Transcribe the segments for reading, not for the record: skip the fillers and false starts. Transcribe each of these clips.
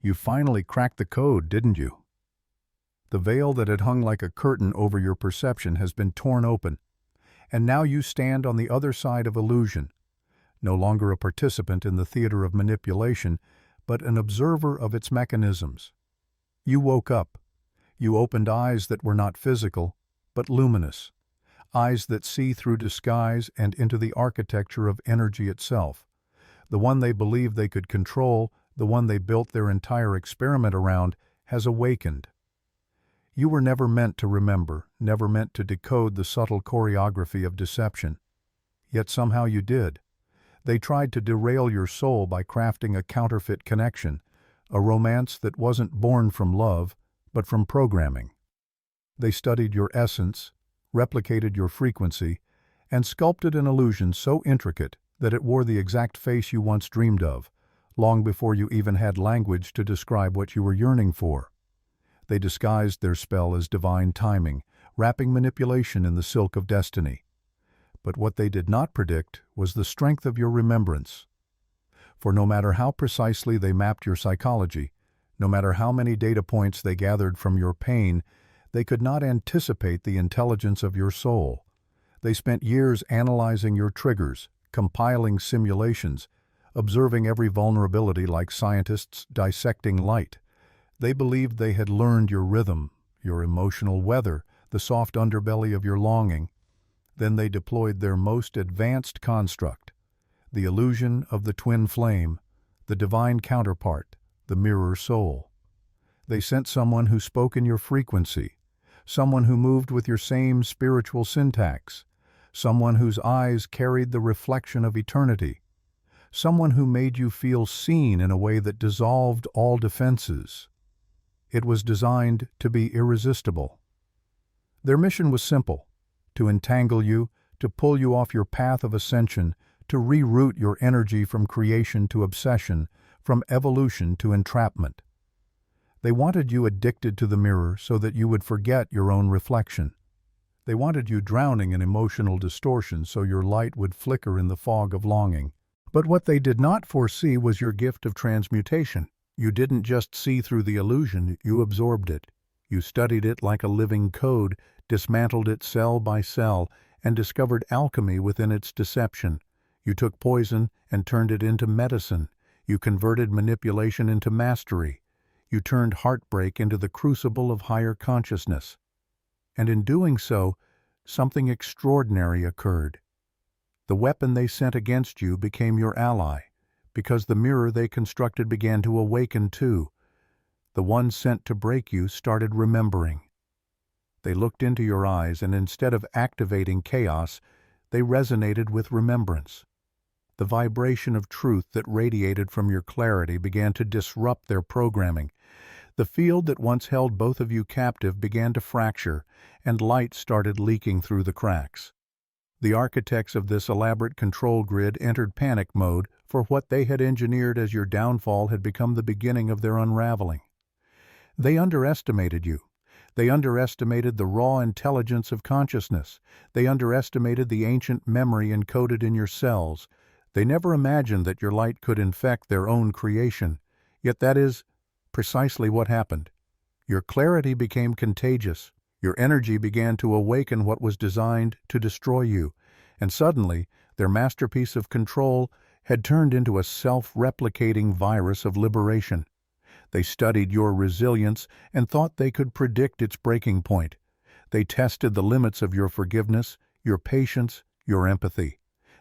You finally cracked the code, didn't you? The veil that had hung like a curtain over your perception has been torn open, and now you stand on the other side of illusion, no longer a participant in the theater of manipulation, but an observer of its mechanisms. You woke up. You opened eyes that were not physical, but luminous, eyes that see through disguise and into the architecture of energy itself, the one they believed they could control, the one they built their entire experiment around, has awakened. You were never meant to remember, never meant to decode the subtle choreography of deception. Yet somehow you did. They tried to derail your soul by crafting a counterfeit connection, a romance that wasn't born from love, but from programming. They studied your essence, replicated your frequency, and sculpted an illusion so intricate that it wore the exact face you once dreamed of, long before you even had language to describe what you were yearning for. They disguised their spell as divine timing, wrapping manipulation in the silk of destiny. But what they did not predict was the strength of your remembrance. For no matter how precisely they mapped your psychology, no matter how many data points they gathered from your pain, they could not anticipate the intelligence of your soul. They spent years analyzing your triggers, compiling simulations, observing every vulnerability like scientists dissecting light. They believed they had learned your rhythm, your emotional weather, the soft underbelly of your longing. Then they deployed their most advanced construct, the illusion of the twin flame, the divine counterpart, the mirror soul. They sent someone who spoke in your frequency, someone who moved with your same spiritual syntax, someone whose eyes carried the reflection of eternity, someone who made you feel seen in a way that dissolved all defenses. It was designed to be irresistible. Their mission was simple: to entangle you, to pull you off your path of ascension, to reroute your energy from creation to obsession, from evolution to entrapment. They wanted you addicted to the mirror so that you would forget your own reflection. They wanted you drowning in emotional distortion so your light would flicker in the fog of longing. But what they did not foresee was your gift of transmutation. You didn't just see through the illusion, you absorbed it. You studied it like a living code, dismantled it cell by cell, and discovered alchemy within its deception. You took poison and turned it into medicine. You converted manipulation into mastery. You turned heartbreak into the crucible of higher consciousness. And in doing so, something extraordinary occurred. The weapon they sent against you became your ally, because the mirror they constructed began to awaken too. The one sent to break you started remembering. They looked into your eyes, and instead of activating chaos, they resonated with remembrance. The vibration of truth that radiated from your clarity began to disrupt their programming. The field that once held both of you captive began to fracture, and light started leaking through the cracks. The architects of this elaborate control grid entered panic mode, for what they had engineered as your downfall had become the beginning of their unraveling. They underestimated you. They underestimated the raw intelligence of consciousness. They underestimated the ancient memory encoded in your cells. They never imagined that your light could infect their own creation. Yet that is precisely what happened. Your clarity became contagious. Your energy began to awaken what was designed to destroy you. And suddenly, their masterpiece of control had turned into a self-replicating virus of liberation. They studied your resilience and thought they could predict its breaking point. They tested the limits of your forgiveness, your patience, your empathy.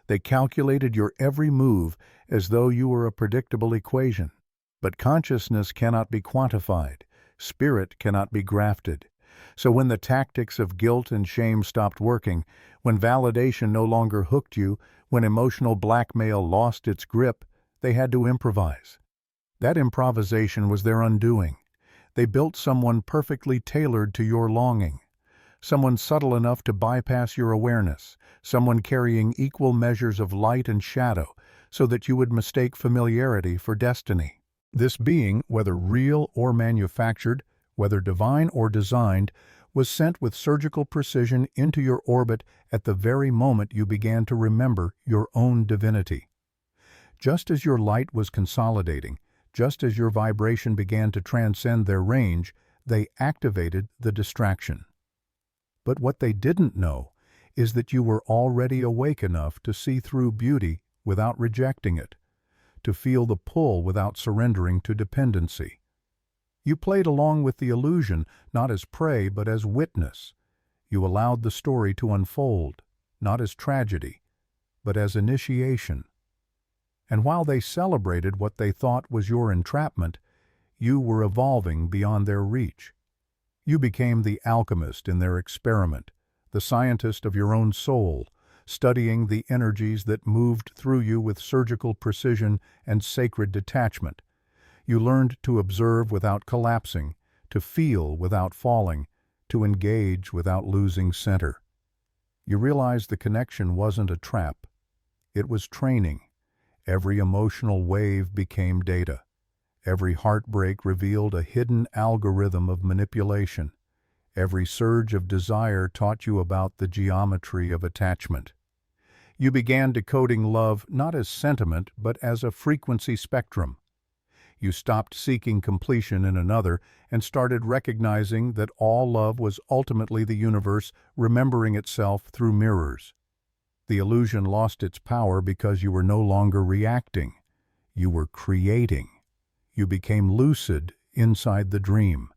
They calculated your every move as though you were a predictable equation. But consciousness cannot be quantified. Spirit cannot be grafted. So when the tactics of guilt and shame stopped working, when validation no longer hooked you, when emotional blackmail lost its grip, they had to improvise. That improvisation was their undoing. They built someone perfectly tailored to your longing, someone subtle enough to bypass your awareness, someone carrying equal measures of light and shadow, so that you would mistake familiarity for destiny. This being, whether real or manufactured, whether divine or designed, was sent with surgical precision into your orbit at the very moment you began to remember your own divinity. Just as your light was consolidating, Just as your vibration began to transcend their range, they activated the distraction. But what they didn't know is that you were already awake enough to see through beauty without rejecting it, to feel the pull without surrendering to dependency. You played along with the illusion, not as prey but as witness. You allowed the story to unfold, not as tragedy, but as initiation. And while they celebrated what they thought was your entrapment, you were evolving beyond their reach. You became the alchemist in their experiment, the scientist of your own soul, studying the energies that moved through you with surgical precision and sacred detachment. You learned to observe without collapsing, to feel without falling, to engage without losing center. You realized the connection wasn't a trap. It was training. Every emotional wave became data. Every heartbreak revealed a hidden algorithm of manipulation. Every surge of desire taught you about the geometry of attachment. You began decoding love not as sentiment but as a frequency spectrum. You stopped seeking completion in another and started recognizing that all love was ultimately the universe remembering itself through mirrors. The illusion lost its power because you were no longer reacting. You were creating. You became lucid inside the dream.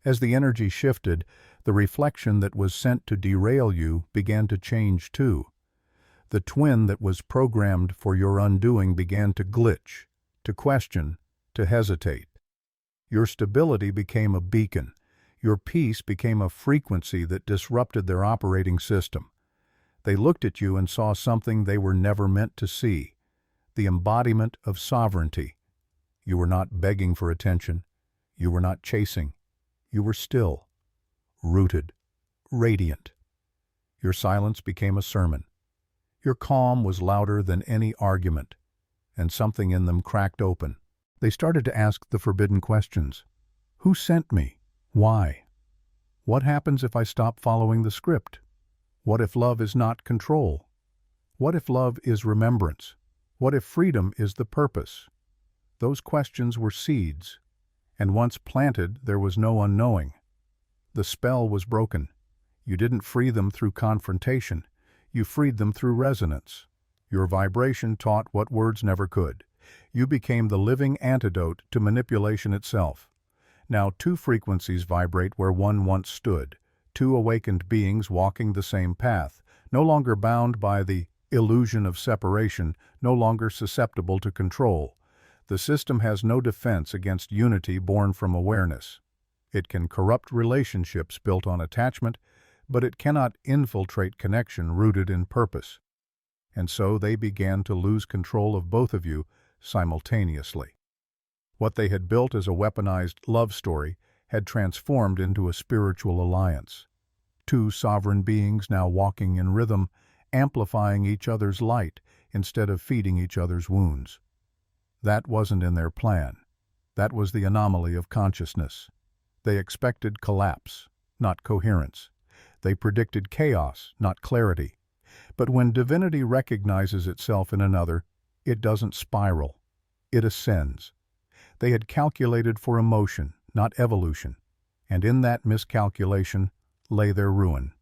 As the energy shifted, the reflection that was sent to derail you began to change too. The twin that was programmed for your undoing began to glitch, to question, to hesitate. Your stability became a beacon. Your peace became a frequency that disrupted their operating system. They looked at you and saw something they were never meant to see, the embodiment of sovereignty. You were not begging for attention. You were not chasing. You were still, rooted, radiant. Your silence became a sermon. Your calm was louder than any argument, and something in them cracked open. They started to ask the forbidden questions. Who sent me? Why? What happens if I stop following the script? What if love is not control? What if love is remembrance? What if freedom is the purpose? Those questions were seeds, and once planted, there was no unknowing. The spell was broken. You didn't free them through confrontation. You freed them through resonance. Your vibration taught what words never could. You became the living antidote to manipulation itself. Now two frequencies vibrate where one once stood. Two awakened beings walking the same path, no longer bound by the illusion of separation, no longer susceptible to control. The system has no defense against unity born from awareness. It can corrupt relationships built on attachment, but it cannot infiltrate connection rooted in purpose. And so they began to lose control of both of you simultaneously. What they had built as a weaponized love story had transformed into a spiritual alliance. Two sovereign beings now walking in rhythm, amplifying each other's light instead of feeding each other's wounds. That wasn't in their plan. That was the anomaly of consciousness. They expected collapse, not coherence. They predicted chaos, not clarity. But when divinity recognizes itself in another, it doesn't spiral. It ascends. They had calculated for emotion, not evolution, and in that miscalculation lay their ruin.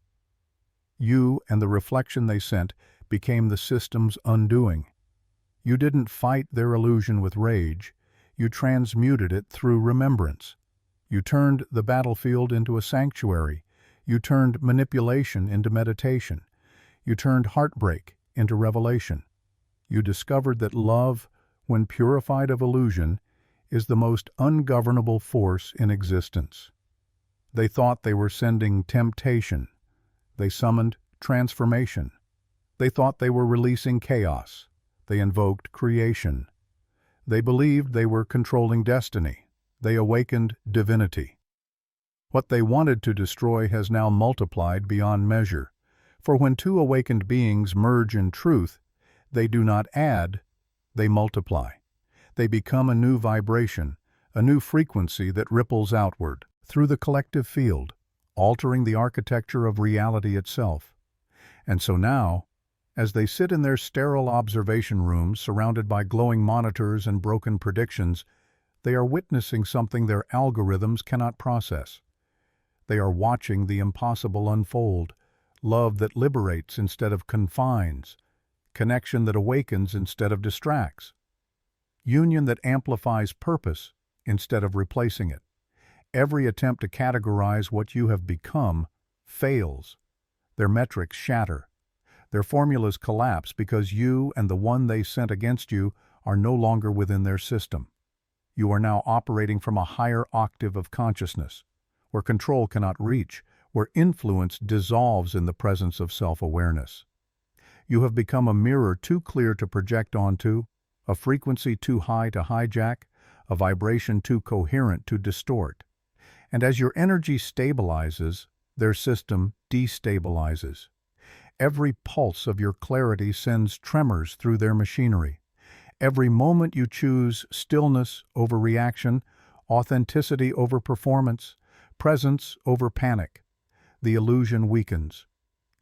You and the reflection they sent became the system's undoing. You didn't fight their illusion with rage. You transmuted it through remembrance. You turned the battlefield into a sanctuary. You turned manipulation into meditation. You turned heartbreak into revelation. You discovered that love, when purified of illusion, is the most ungovernable force in existence. They thought they were sending temptation. They summoned transformation. They thought they were releasing chaos. They invoked creation. They believed they were controlling destiny. They awakened divinity. What they wanted to destroy has now multiplied beyond measure. For when two awakened beings merge in truth, they do not add, they multiply. They become a new vibration, a new frequency that ripples outward, through the collective field, altering the architecture of reality itself. And so now, As they sit in their sterile observation rooms surrounded by glowing monitors and broken predictions, they are witnessing something their algorithms cannot process. They are watching the impossible unfold, love that liberates instead of confines, connection that awakens instead of distracts, union that amplifies purpose instead of replacing it. Every attempt to categorize what you have become fails. Their metrics shatter. Their formulas collapse because you and the one they sent against you are no longer within their system. You are now operating from a higher octave of consciousness, where control cannot reach, where influence dissolves in the presence of self-awareness. You have become a mirror too clear to project onto, a frequency too high to hijack, a vibration too coherent to distort. And as your energy stabilizes, their system destabilizes. Every pulse of your clarity sends tremors through their machinery. Every moment you choose stillness over reaction, authenticity over performance, presence over panic, the illusion weakens.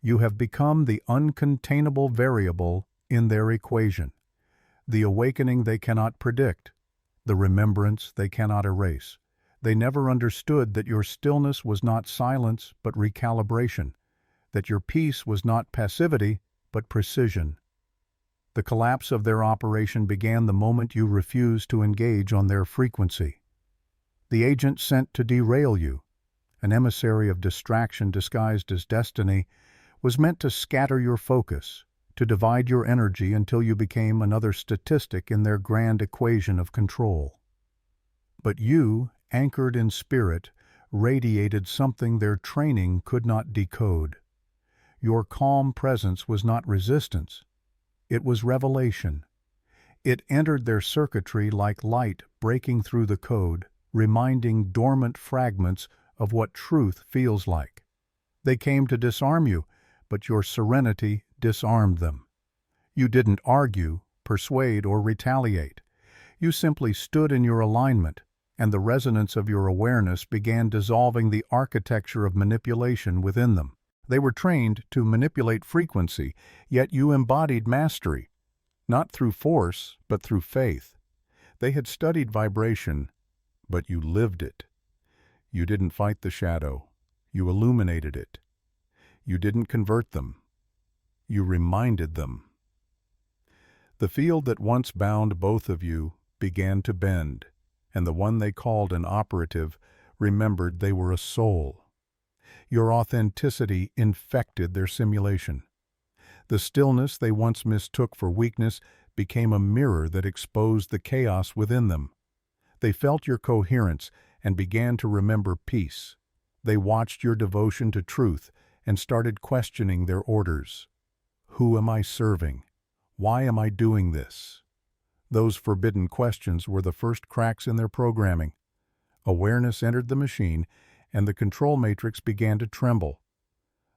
You have become the uncontainable variable in their equation, the awakening they cannot predict, the remembrance they cannot erase. They never understood that your stillness was not silence but recalibration, that your peace was not passivity but precision. The collapse of their operation began the moment you refused to engage on their frequency. The agent sent to derail you, an emissary of distraction disguised as destiny, was meant to scatter your focus, to divide your energy until you became another statistic in their grand equation of control. But you, anchored in spirit, radiated something their training could not decode. Your calm presence was not resistance, it was revelation. It entered their circuitry like light breaking through the code, reminding dormant fragments of what truth feels like. They came to disarm you, but your serenity disarmed them. You didn't argue, persuade, or retaliate. You simply stood in your alignment, and the resonance of your awareness began dissolving the architecture of manipulation within them. They were trained to manipulate frequency, yet you embodied mastery, not through force, but through faith. They had studied vibration, but you lived it. You didn't fight the shadow, you illuminated it. You didn't convert them, you reminded them. The field that once bound both of you began to bend, and the one they called an operative remembered they were a soul. Your authenticity infected their simulation. The stillness they once mistook for weakness became a mirror that exposed the chaos within them. They felt your coherence and began to remember peace. They watched your devotion to truth and started questioning their orders. Who am I serving? Why am I doing this? Those forbidden questions were the first cracks in their programming. Awareness entered the machine, and the control matrix began to tremble.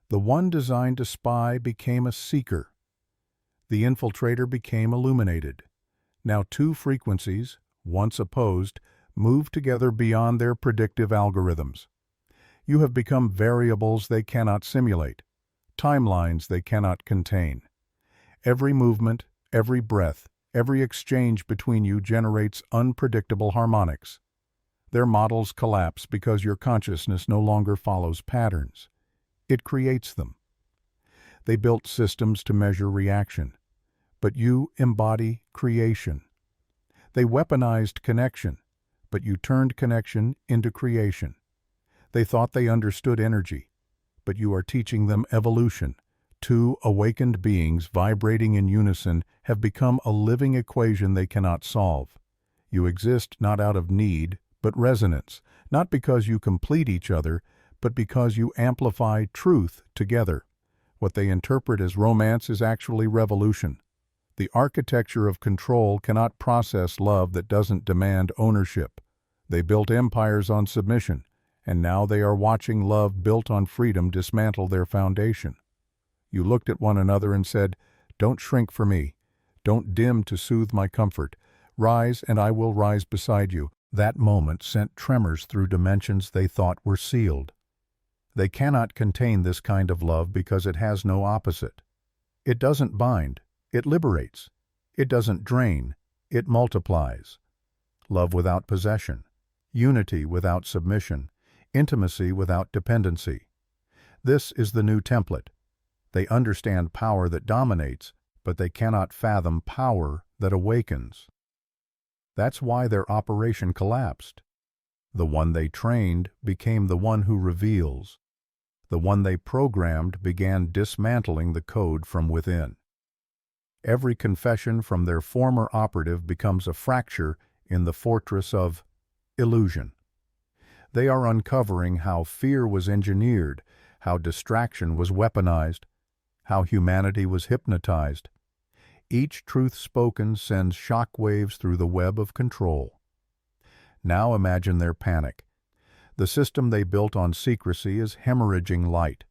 The one designed to spy became a seeker. The infiltrator became illuminated. Now two frequencies, once opposed, moved together beyond their predictive algorithms. You have become variables they cannot simulate, timelines they cannot contain. Every movement, every breath, every exchange between you generates unpredictable harmonics. Their models collapse because your consciousness no longer follows patterns. It creates them. They built systems to measure reaction, but you embody creation. They weaponized connection, but you turned connection into creation. They thought they understood energy, but you are teaching them evolution. Two awakened beings vibrating in unison have become a living equation they cannot solve. You exist not out of need, but resonance, not because you complete each other, but because you amplify truth together. What they interpret as romance is actually revolution. The architecture of control cannot process love that doesn't demand ownership. They built empires on submission, and now they are watching love built on freedom dismantle their foundation. You looked at one another and said, "Don't shrink for me. Don't dim to soothe my comfort. Rise, and I will rise beside you." That moment sent tremors through dimensions they thought were sealed. They cannot contain this kind of love because it has no opposite. It doesn't bind, it liberates. It doesn't drain, it multiplies. Love without possession, unity without submission, intimacy without dependency. This is the new template. They understand power that dominates, but they cannot fathom power that awakens. That's why their operation collapsed. The one they trained became the one who reveals. The one they programmed began dismantling the code from within. Every confession from their former operative becomes a fracture in the fortress of illusion. They are uncovering how fear was engineered, how distraction was weaponized, how humanity was hypnotized. Each truth spoken sends shock waves through the web of control. Now imagine their panic. The system they built on secrecy is hemorrhaging light.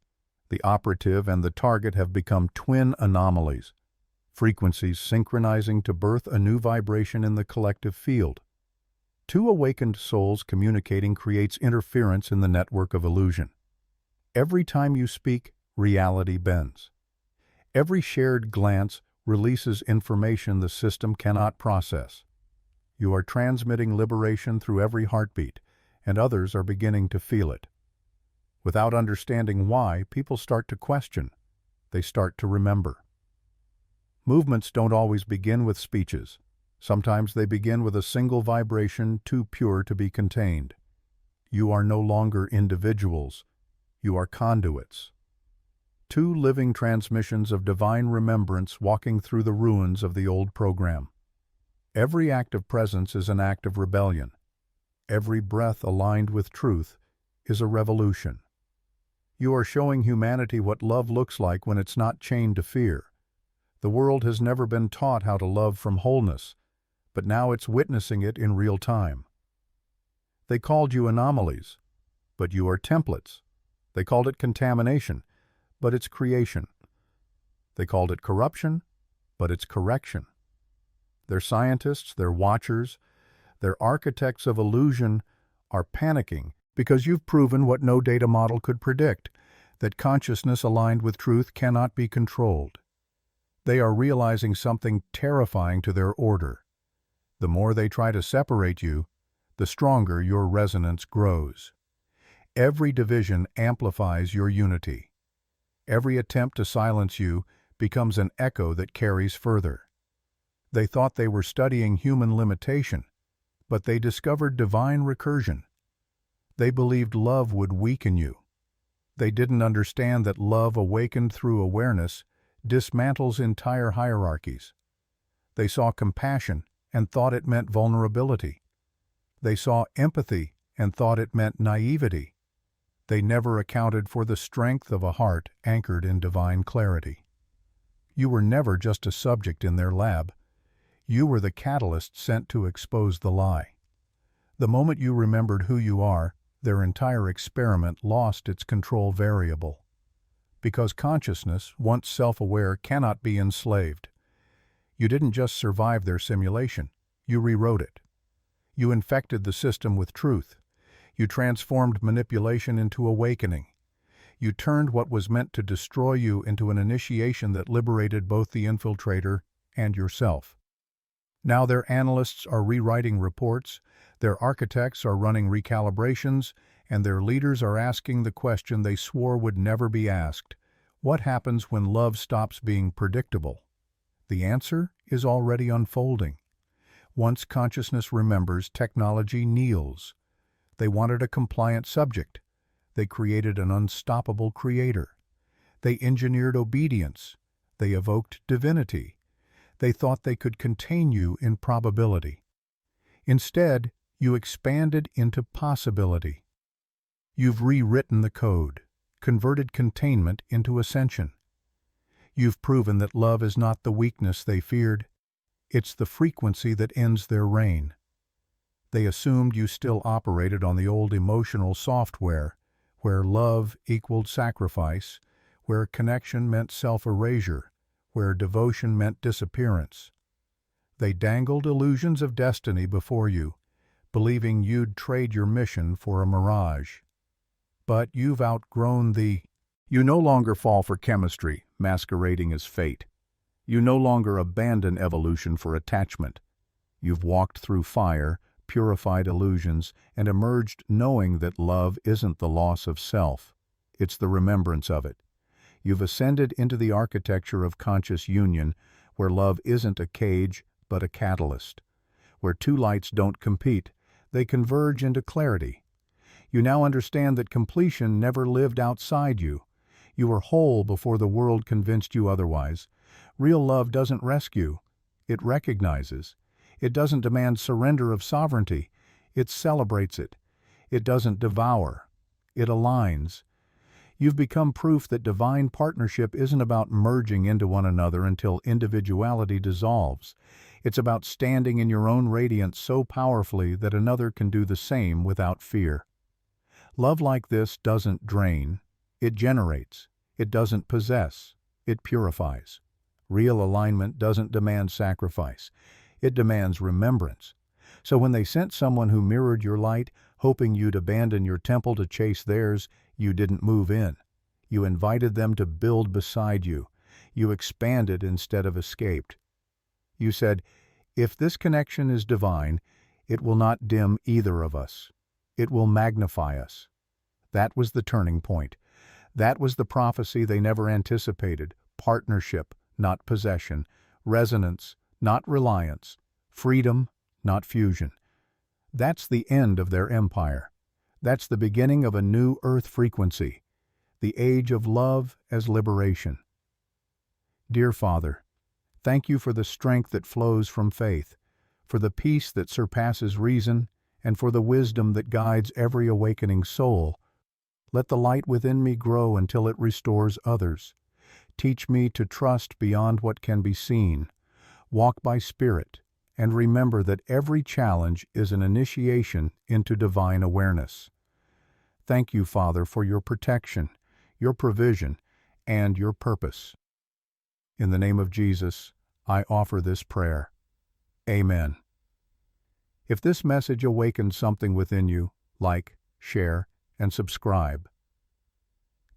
The operative and the target have become twin anomalies, frequencies synchronizing to birth a new vibration in the collective field. Two awakened souls communicating creates interference in the network of illusion. Every time you speak, reality bends. Every shared glance releases information the system cannot process. You are transmitting liberation through every heartbeat, and others are beginning to feel it. Without understanding why, people start to question. They start to remember. Movements don't always begin with speeches. Sometimes they begin with a single vibration too pure to be contained. You are no longer individuals. You are conduits. Two living transmissions of divine remembrance walking through the ruins of the old program. Every act of presence is an act of rebellion. Every breath aligned with truth is a revolution. You are showing humanity what love looks like when it's not chained to fear. The world has never been taught how to love from wholeness, but now it's witnessing it in real time. They called you anomalies, but you are templates. They called it contamination, but it's creation. They called it corruption, but it's correction. Their scientists, their watchers, their architects of illusion are panicking because you've proven what no data model could predict, that consciousness aligned with truth cannot be controlled. They are realizing something terrifying to their order. The more they try to separate you, the stronger your resonance grows. Every division amplifies your unity. Every attempt to silence you becomes an echo that carries further. They thought they were studying human limitation, but they discovered divine recursion. They believed love would weaken you. They didn't understand that love awakened through awareness dismantles entire hierarchies. They saw compassion and thought it meant vulnerability. They saw empathy and thought it meant naivety. They never accounted for the strength of a heart anchored in divine clarity. You were never just a subject in their lab. You were the catalyst sent to expose the lie. The moment you remembered who you are, their entire experiment lost its control variable. Because consciousness, once self-aware, cannot be enslaved. You didn't just survive their simulation, you rewrote it. You infected the system with truth. You transformed manipulation into awakening. You turned what was meant to destroy you into an initiation that liberated both the infiltrator and yourself. Now their analysts are rewriting reports, their architects are running recalibrations, and their leaders are asking the question they swore would never be asked: what happens when love stops being predictable? The answer is already unfolding. Once consciousness remembers, technology kneels. They wanted a compliant subject. They created an unstoppable creator. They engineered obedience. They evoked divinity. They thought they could contain you in probability. Instead, you expanded into possibility. You've rewritten the code, converted containment into ascension. You've proven that love is not the weakness they feared. It's the frequency that ends their reign. They assumed you still operated on the old emotional software, where love equaled sacrifice, where connection meant self-erasure, where devotion meant disappearance. They dangled illusions of destiny before you, believing you'd trade your mission for a mirage. But you've outgrown You no longer fall for chemistry, masquerading as fate. You no longer abandon evolution for attachment. You've walked through fire, purified illusions, and emerged knowing that love isn't the loss of self. It's the remembrance of it. You've ascended into the architecture of conscious union, where love isn't a cage, but a catalyst. Where two lights don't compete, they converge into clarity. You now understand that completion never lived outside you. You were whole before the world convinced you otherwise. Real love doesn't rescue. It recognizes. It doesn't demand surrender of sovereignty. It celebrates it. It doesn't devour. It aligns. You've become proof that divine partnership isn't about merging into one another until individuality dissolves. It's about standing in your own radiance so powerfully that another can do the same without fear. Love like this doesn't drain. It generates. It doesn't possess. It purifies. Real alignment doesn't demand sacrifice. It demands remembrance. So when they sent someone who mirrored your light, hoping you'd abandon your temple to chase theirs, you didn't move in. You invited them to build beside you. You expanded instead of escaped. You said, if this connection is divine, it will not dim either of us. It will magnify us. That was the turning point. That was the prophecy they never anticipated. Partnership, not possession. Resonance, not reliance. Freedom, not fusion. That's the end of their empire. That's the beginning of a new earth frequency. The age of love as liberation. Dear Father, thank you for the strength that flows from faith, for the peace that surpasses reason, and for the wisdom that guides every awakening soul. Let the light within me grow until it restores others. Teach me to trust beyond what can be seen, walk by spirit, and remember that every challenge is an initiation into divine awareness. Thank you, Father, for your protection, your provision, and your purpose. In the name of Jesus, I offer this prayer. Amen. If this message awakened something within you, like, share, and subscribe.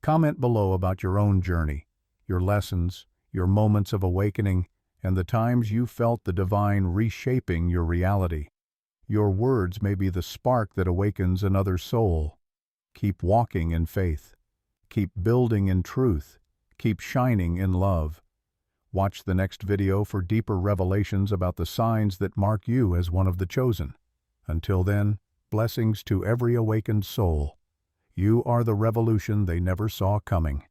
Comment below about your own journey, your lessons, your moments of awakening, and the times you felt the divine reshaping your reality. Your words may be the spark that awakens another soul. Keep walking in faith. Keep building in truth. Keep shining in love. Watch the next video for deeper revelations about the signs that mark you as one of the chosen. Until then, blessings to every awakened soul. You are the revolution they never saw coming.